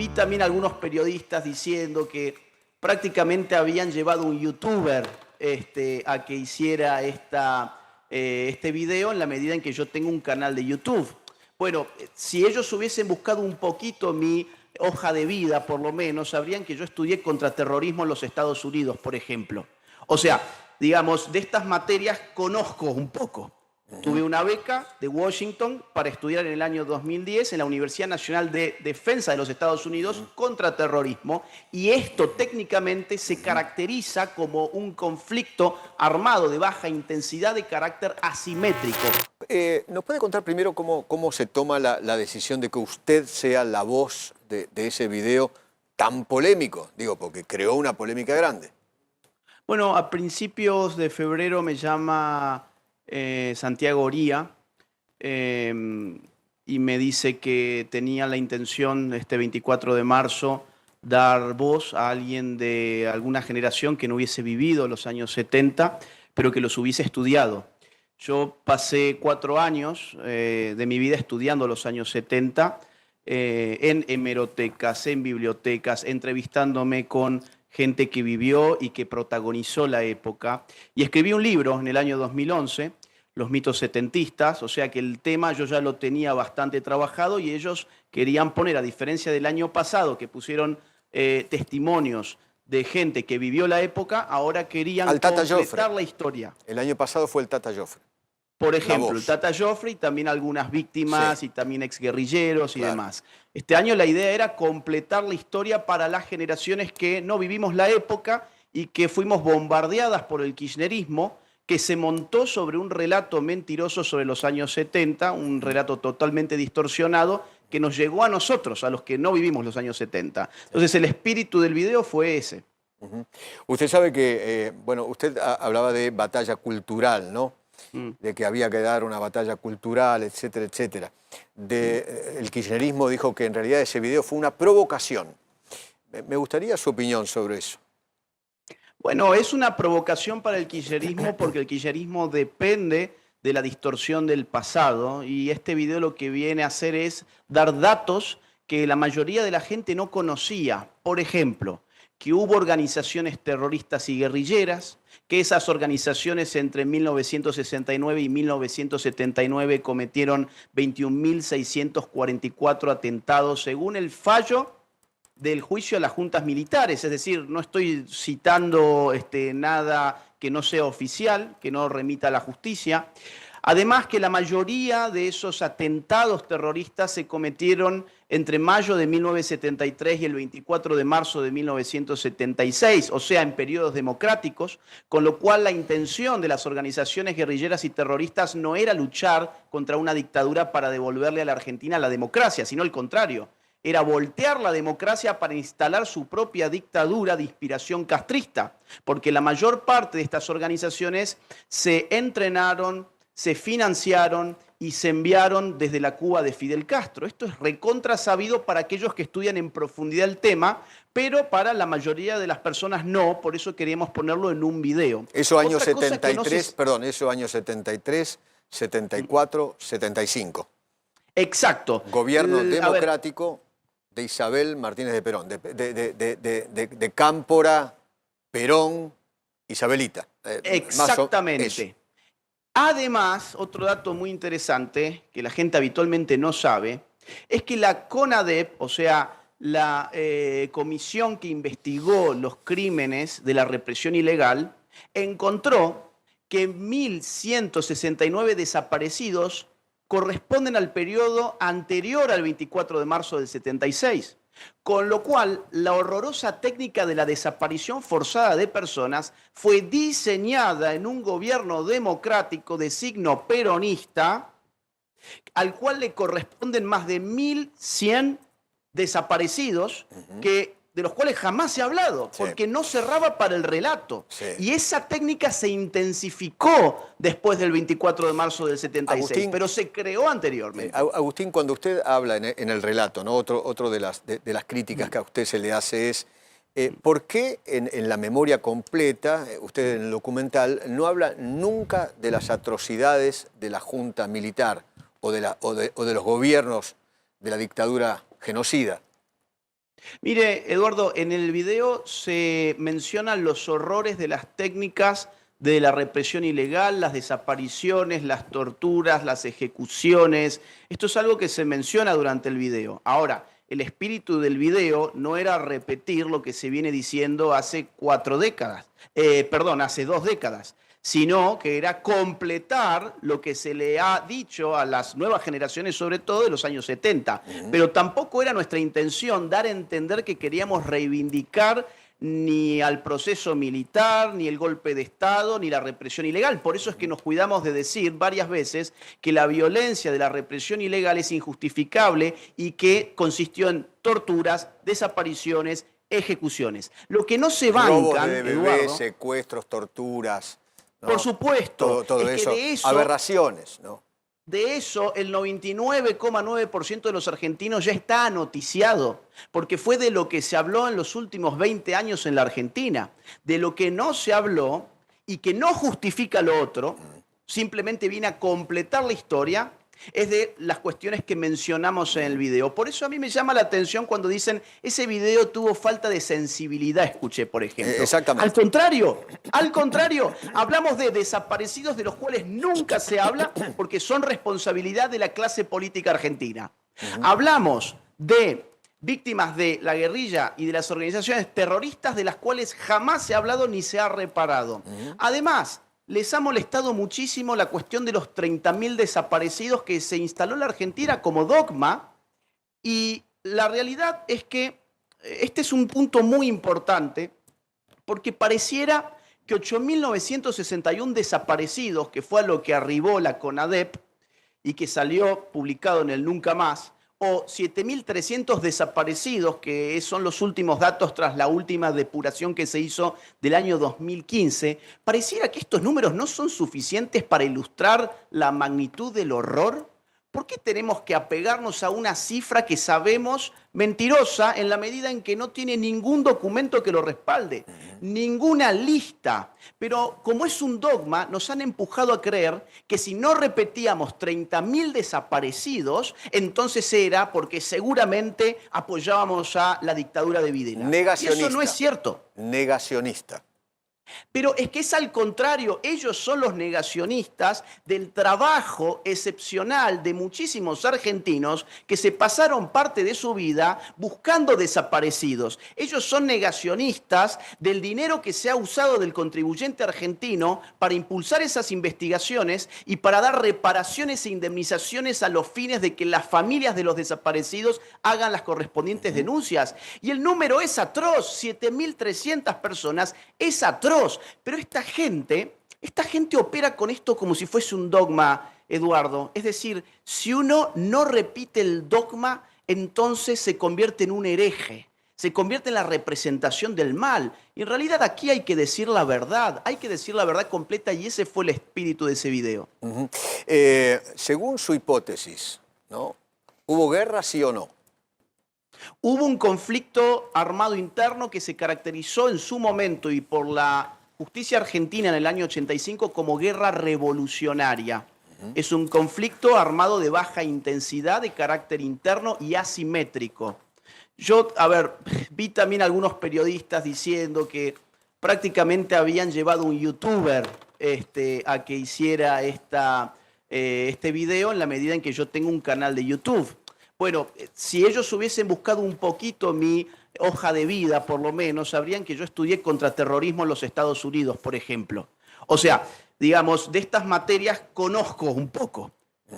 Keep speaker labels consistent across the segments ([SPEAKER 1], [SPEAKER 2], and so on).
[SPEAKER 1] vi también algunos periodistas diciendo que prácticamente habían llevado un youtuber a que hiciera este video en la medida en que yo tengo un canal de YouTube. Bueno, si ellos hubiesen buscado un poquito mi hoja de vida, por lo menos, sabrían que yo estudié contraterrorismo en los Estados Unidos, por ejemplo. O sea, digamos, de estas materias conozco un poco. Tuve una beca de Washington para estudiar en el año 2010 en la Universidad Nacional de Defensa de los Estados Unidos contra terrorismo, y esto técnicamente se caracteriza como un conflicto armado de baja intensidad de carácter asimétrico.
[SPEAKER 2] ¿Nos puede contar primero cómo se toma la decisión de que usted sea la voz de ese video tan polémico? Digo, porque creó una polémica grande.
[SPEAKER 1] Bueno, a principios de febrero me llama Santiago Oría y me dice que tenía la intención este 24 de marzo dar voz a alguien de alguna generación que no hubiese vivido los años 70, pero que los hubiese estudiado. Yo pasé 4 años de mi vida estudiando los años 70 en hemerotecas, en bibliotecas, entrevistándome con gente que vivió y que protagonizó la época. Y escribí un libro en el año 2011, Los mitos setentistas, o sea que el tema yo ya lo tenía bastante trabajado y ellos querían poner, a diferencia del año pasado, que pusieron testimonios de gente que vivió la época, ahora querían completar la historia.
[SPEAKER 2] El año pasado fue el Tata Joffre.
[SPEAKER 1] Por ejemplo, el Tata Joffre y también algunas víctimas, sí, y también exguerrilleros y demás. Este año la idea era completar la historia para las generaciones que no vivimos la época y que fuimos bombardeadas por el kirchnerismo, que se montó sobre un relato mentiroso sobre los años 70, un relato totalmente distorsionado que nos llegó a nosotros, a los que no vivimos los años 70. Entonces el espíritu del video fue ese.
[SPEAKER 2] Usted sabe que, bueno, usted hablaba de batalla cultural, ¿no? De que había que dar una batalla cultural, etcétera, etcétera. El kirchnerismo dijo que en realidad ese video fue una provocación. Me gustaría su opinión sobre eso.
[SPEAKER 1] Bueno, es una provocación para el kirchnerismo porque el kirchnerismo depende de la distorsión del pasado, y este video lo que viene a hacer es dar datos que la mayoría de la gente no conocía. Por ejemplo, que hubo organizaciones terroristas y guerrilleras, que esas organizaciones entre 1969 y 1979 cometieron 21.644 atentados según el fallo del juicio a las juntas militares. Es decir, no estoy citando nada que no sea oficial, que no remita a la justicia. Además que la mayoría de esos atentados terroristas se cometieron entre mayo de 1973 y el 24 de marzo de 1976, o sea, en periodos democráticos, con lo cual la intención de las organizaciones guerrilleras y terroristas no era luchar contra una dictadura para devolverle a la Argentina la democracia, sino al contrario, era voltear la democracia para instalar su propia dictadura de inspiración castrista, porque la mayor parte de estas organizaciones se entrenaron, se financiaron y se enviaron desde la Cuba de Fidel Castro. Esto es recontra sabido para aquellos que estudian en profundidad el tema, pero para la mayoría de las personas no, por eso queríamos ponerlo en un video.
[SPEAKER 2] Eso años 73, perdón, eso años 73, 74, 75.
[SPEAKER 1] Exacto.
[SPEAKER 2] Gobierno democrático de Isabel Martínez de Perón, de Cámpora, Perón, Isabelita.
[SPEAKER 1] Exactamente. Además, otro dato muy interesante que la gente habitualmente no sabe, es que la CONADEP, o sea, la comisión que investigó los crímenes de la represión ilegal, encontró que 1.169 desaparecidos corresponden al periodo anterior al 24 de marzo del 76. Con lo cual, la horrorosa técnica de la desaparición forzada de personas fue diseñada en un gobierno democrático de signo peronista, al cual le corresponden más de 1.100 desaparecidos de los cuales jamás se ha hablado, porque no cerraba para el relato. Y esa técnica se intensificó después del 24 de marzo del 76, Agustín, pero se creó anteriormente.
[SPEAKER 2] Agustín, cuando usted habla en el relato, ¿no? Otro de las críticas que a usted se le hace es ¿por qué en la memoria completa, usted en el documental, no habla nunca de las atrocidades de la junta militar o de los gobiernos de la dictadura genocida?
[SPEAKER 1] Mire, Eduardo, en el video se mencionan los horrores de las técnicas de la represión ilegal, las desapariciones, las torturas, las ejecuciones. Esto es algo que se menciona durante el video. Ahora, el espíritu del video no era repetir lo que se viene diciendo hace 4 décadas, hace 2 décadas, sino que era completar lo que se le ha dicho a las nuevas generaciones, sobre todo de los años 70. Pero tampoco era nuestra intención dar a entender que queríamos reivindicar ni al proceso militar, ni el golpe de Estado, ni la represión ilegal. Por eso es que nos cuidamos de decir varias veces que la violencia de la represión ilegal es injustificable y que consistió en torturas, desapariciones, ejecuciones. Lo que no se bancan,
[SPEAKER 2] robos de bebés,
[SPEAKER 1] Eduardo,
[SPEAKER 2] secuestros, torturas, ¿no?
[SPEAKER 1] por supuesto,
[SPEAKER 2] Todo
[SPEAKER 1] es que
[SPEAKER 2] eso,
[SPEAKER 1] de eso
[SPEAKER 2] aberraciones, ¿no?
[SPEAKER 1] De eso, el 99,9% de los argentinos ya está noticiado, porque fue de lo que se habló en los últimos 20 años en la Argentina. De lo que no se habló y que no justifica lo otro, simplemente viene a completar la historia, es de las cuestiones que mencionamos en el video. Por eso a mí me llama la atención cuando dicen, ese video tuvo falta de sensibilidad, escuché, por ejemplo.
[SPEAKER 2] Exactamente.
[SPEAKER 1] Al contrario, hablamos de desaparecidos de los cuales nunca se habla porque son responsabilidad de la clase política argentina. Hablamos de víctimas de la guerrilla y de las organizaciones terroristas de las cuales jamás se ha hablado ni se ha reparado. Además, les ha molestado muchísimo la cuestión de los 30.000 desaparecidos que se instaló en la Argentina como dogma, y la realidad es que este es un punto muy importante porque pareciera que 8.961 desaparecidos, que fue a lo que arribó la CONADEP y que salió publicado en el Nunca Más, o 7.300 desaparecidos, que son los últimos datos tras la última depuración que se hizo del año 2015, pareciera que estos números no son suficientes para ilustrar la magnitud del horror. ¿Por qué tenemos que apegarnos a una cifra que sabemos mentirosa en la medida en que no tiene ningún documento que lo respalde, ninguna lista? Pero como es un dogma, nos han empujado a creer que si no repetíamos 30.000 desaparecidos, entonces era porque seguramente apoyábamos a la dictadura de Videla.
[SPEAKER 2] Negacionista.
[SPEAKER 1] Y eso no es cierto.
[SPEAKER 2] Negacionista.
[SPEAKER 1] Pero es que es al contrario, ellos son los negacionistas del trabajo excepcional de muchísimos argentinos que se pasaron parte de su vida buscando desaparecidos. Ellos son negacionistas del dinero que se ha usado del contribuyente argentino para impulsar esas investigaciones y para dar reparaciones e indemnizaciones a los fines de que las familias de los desaparecidos hagan las correspondientes denuncias. Y el número es atroz, 7.300 personas, es atroz. Pero esta gente opera con esto como si fuese un dogma, Eduardo. Es decir, si uno no repite el dogma, entonces se convierte en un hereje, se convierte en la representación del mal. Y en realidad aquí hay que decir la verdad completa, y ese fue el espíritu de ese video.
[SPEAKER 2] Según su hipótesis, ¿no? ¿Hubo guerra, sí o no?
[SPEAKER 1] Hubo un conflicto armado interno que se caracterizó en su momento y por la justicia argentina en el año 85 como guerra revolucionaria. Es un conflicto armado de baja intensidad, de carácter interno y asimétrico. Yo, vi también algunos periodistas diciendo que prácticamente habían llevado un youtuber a que hiciera este video en la medida en que yo tengo un canal de YouTube. Bueno, si ellos hubiesen buscado un poquito mi hoja de vida, por lo menos, sabrían que yo estudié contraterrorismo en los Estados Unidos, por ejemplo. O sea, digamos, de estas materias conozco un poco.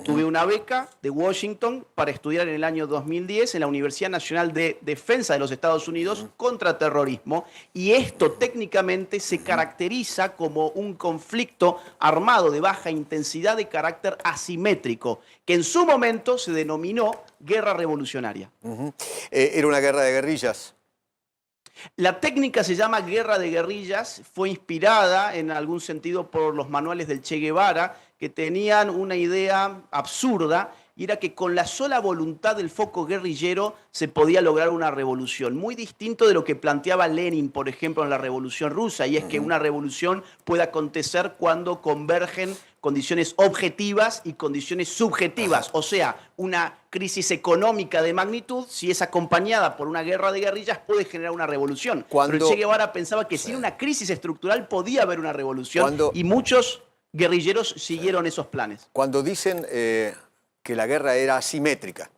[SPEAKER 1] Tuve una beca de Washington para estudiar en el año 2010 en la Universidad Nacional de Defensa de los Estados Unidos contraterrorismo, y esto técnicamente se caracteriza como un conflicto armado de baja intensidad de carácter asimétrico, que en su momento se denominó guerra revolucionaria.
[SPEAKER 2] ¿Era una guerra de guerrillas?
[SPEAKER 1] La técnica se llama guerra de guerrillas, fue inspirada en algún sentido por los manuales del Che Guevara, que tenían una idea absurda, y era que con la sola voluntad del foco guerrillero se podía lograr una revolución. Muy distinto de lo que planteaba Lenin, por ejemplo, en la Revolución Rusa, y es que una revolución puede acontecer cuando convergen condiciones objetivas y condiciones subjetivas. O sea, una crisis económica de magnitud, si es acompañada por una guerra de guerrillas, puede generar una revolución. Pero el Che Guevara pensaba que sin una crisis estructural podía haber una revolución y muchos guerrilleros siguieron esos planes.
[SPEAKER 2] Cuando dicen que la guerra era asimétrica,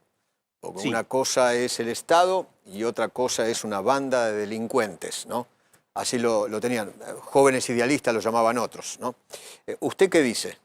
[SPEAKER 2] porque una cosa es el Estado y otra cosa es una banda de delincuentes, ¿no? Así lo tenían, jóvenes idealistas lo llamaban otros, ¿no? ¿Usted qué dice?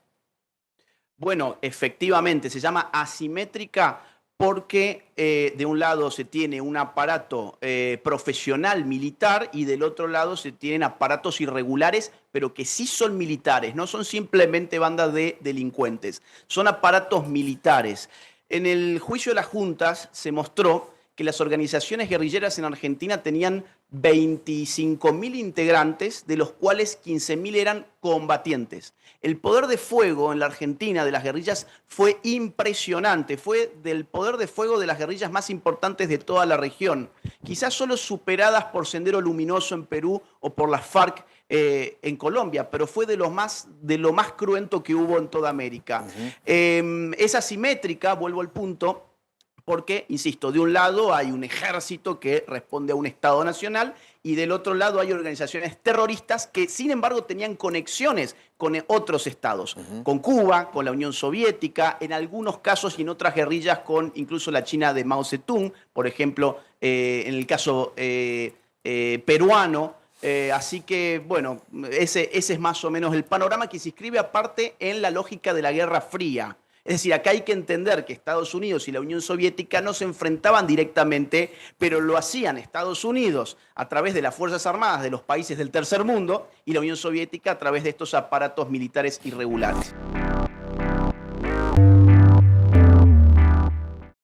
[SPEAKER 1] Bueno, efectivamente, se llama asimétrica porque de un lado se tiene un aparato profesional militar y del otro lado se tienen aparatos irregulares, pero que sí son militares, no son simplemente bandas de delincuentes, son aparatos militares. En el juicio de las juntas se mostró que las organizaciones guerrilleras en Argentina tenían 25.000 integrantes, de los cuales 15.000 eran combatientes. El poder de fuego en la Argentina de las guerrillas fue impresionante, fue del poder de fuego de las guerrillas más importantes de toda la región, quizás solo superadas por Sendero Luminoso en Perú o por las FARC en Colombia, pero fue de lo más cruento que hubo en toda América. Es asimétrica, vuelvo al punto, porque, insisto, de un lado hay un ejército que responde a un Estado nacional y del otro lado hay organizaciones terroristas que, sin embargo, tenían conexiones con otros estados, con Cuba, con la Unión Soviética, en algunos casos y en otras guerrillas con incluso la China de Mao Zedong, por ejemplo, en el caso peruano. Así que, bueno, ese es más o menos el panorama que se inscribe aparte en la lógica de la Guerra Fría. Es decir, acá hay que entender que Estados Unidos y la Unión Soviética no se enfrentaban directamente, pero lo hacían Estados Unidos a través de las Fuerzas Armadas de los países del tercer mundo y la Unión Soviética a través de estos aparatos militares irregulares.